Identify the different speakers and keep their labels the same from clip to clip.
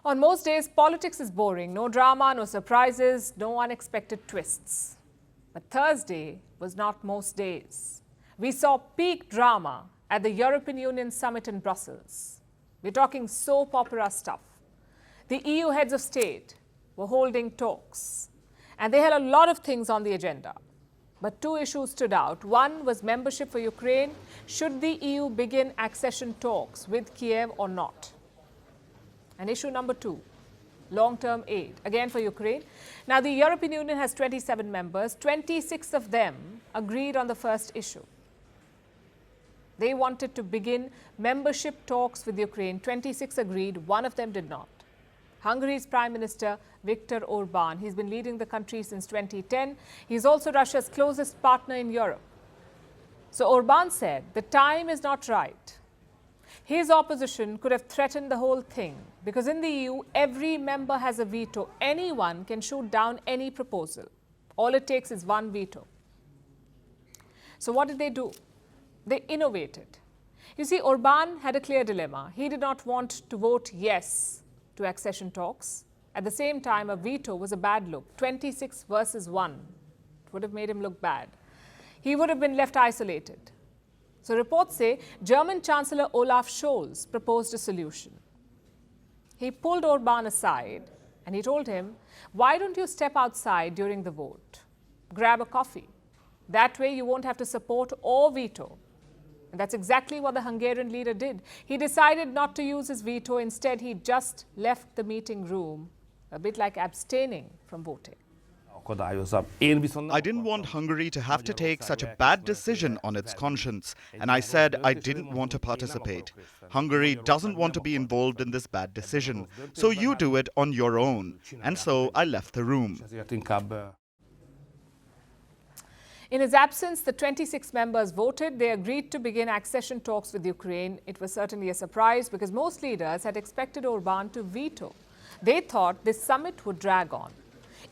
Speaker 1: On most days, politics is boring. No drama, no surprises, no unexpected twists. But Thursday was not most days. We saw peak drama at the European Union summit in Brussels. We're talking soap opera stuff. The EU heads of state were holding talks, and they had a lot of things on the agenda. But two issues stood out. One was membership for Ukraine. Should the EU begin accession talks with Kiev or not? And issue number two, long-term aid, again for Ukraine. Now, the European Union has 27 members. 26 of them agreed on the first issue. They wanted to begin membership talks with Ukraine. 26 agreed, one of them did not. Hungary's Prime Minister Viktor Orban. He's been leading the country since 2010. He's also Russia's closest partner in Europe. So Orban said the time is not right. His opposition could have threatened the whole thing because in the EU, every member has a veto. Anyone can shoot down any proposal. All it takes is one veto. So what did they do? They innovated. You see, Orban had a clear dilemma. He did not want to vote yes to accession talks. At the same time, a veto was a bad look. 26 versus 1. It would have made him look bad. He would have been left isolated. So reports say German Chancellor Olaf Scholz proposed a solution. He pulled Orban aside and he told him, why don't you step outside during the vote? Grab a coffee. That way you won't have to support or veto. And that's exactly what the Hungarian leader did. He decided not to use his veto. Instead, he just left the meeting room, a bit like abstaining from voting.
Speaker 2: I didn't want Hungary to have to take such a bad decision on its conscience, and I said I didn't want to participate. Hungary doesn't want to be involved in this bad decision, so you do it on your own. And so I left the room.
Speaker 1: In his absence, the 26 members voted. They agreed to begin accession talks with Ukraine. It was certainly a surprise because most leaders had expected Orban to veto. They thought this summit would drag on.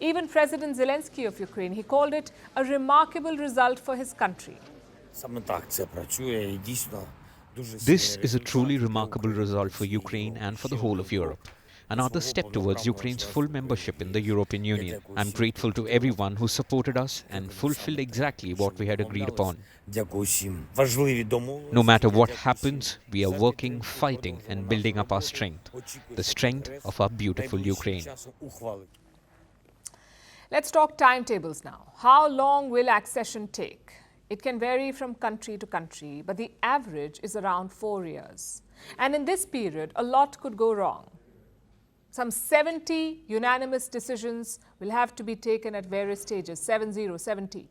Speaker 1: Even President Zelensky of Ukraine, he called it a remarkable result for his country.
Speaker 3: This is a truly remarkable result for Ukraine and for the whole of Europe. Another step towards Ukraine's full membership in the European Union. I'm grateful to everyone who supported us and fulfilled exactly what we had agreed upon. No matter what happens, we are working, fighting and building up our strength, the strength of our beautiful Ukraine.
Speaker 1: Let's talk timetables now. How long will accession take? It can vary from country to country, but the average is around 4 years. And in this period, a lot could go wrong. Some 70 unanimous decisions will have to be taken at various stages, 70.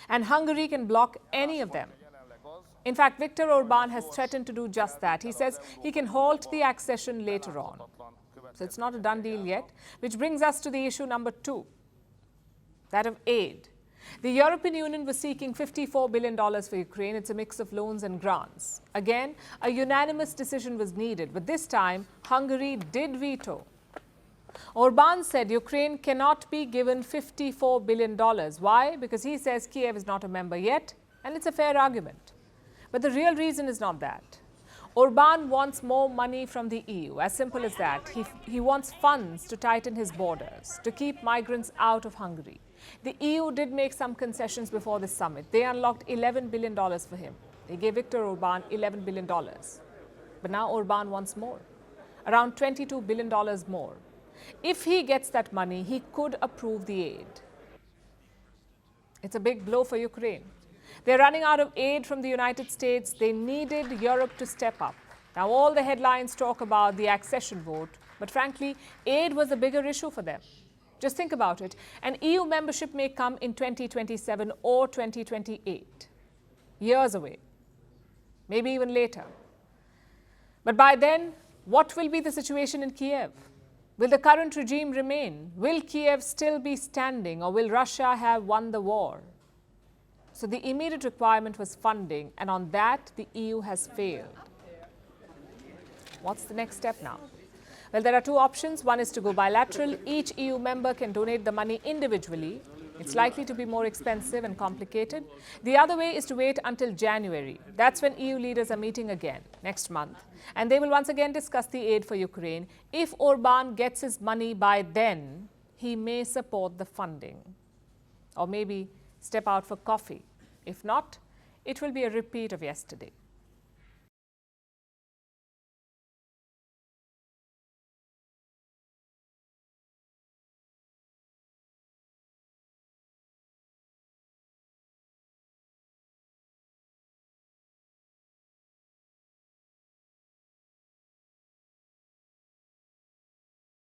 Speaker 1: And Hungary can block any of them. In fact, Viktor Orban has threatened to do just that. He says he can halt the accession later on. So it's not a done deal yet, which brings us to the issue number 2. That of aid. The European Union was seeking $54 billion for Ukraine. It's a mix of loans and grants. Again, a unanimous decision was needed, but this time, Hungary did veto. Orban said Ukraine cannot be given $54 billion. Why? Because he says Kiev is not a member yet, and it's a fair argument. But the real reason is not that. Orban wants more money from the EU, as simple as that. He wants funds to tighten his borders, to keep migrants out of Hungary. The EU did make some concessions before this summit. They unlocked $11 billion for him. They gave Viktor Orban $11 billion. But now Orban wants more, around $22 billion more. If he gets that money, he could approve the aid. It's a big blow for Ukraine. They're running out of aid from the United States. They needed Europe to step up. Now, all the headlines talk about the accession vote, but frankly, aid was a bigger issue for them. Just think about it. An EU membership may come in 2027 or 2028, years away, maybe even later. But by then, what will be the situation in Kiev? Will the current regime remain? Will Kiev still be standing, or will Russia have won the war? So the immediate requirement was funding, and on that, the EU has failed. What's the next step now? Well, there are two options. One is to go bilateral. Each EU member can donate the money individually. It's likely to be more expensive and complicated. The other way is to wait until January. That's when EU leaders are meeting again next month. And they will once again discuss the aid for Ukraine. If Orban gets his money by then, he may support the funding. Or maybe step out for coffee. If not, it will be a repeat of yesterday.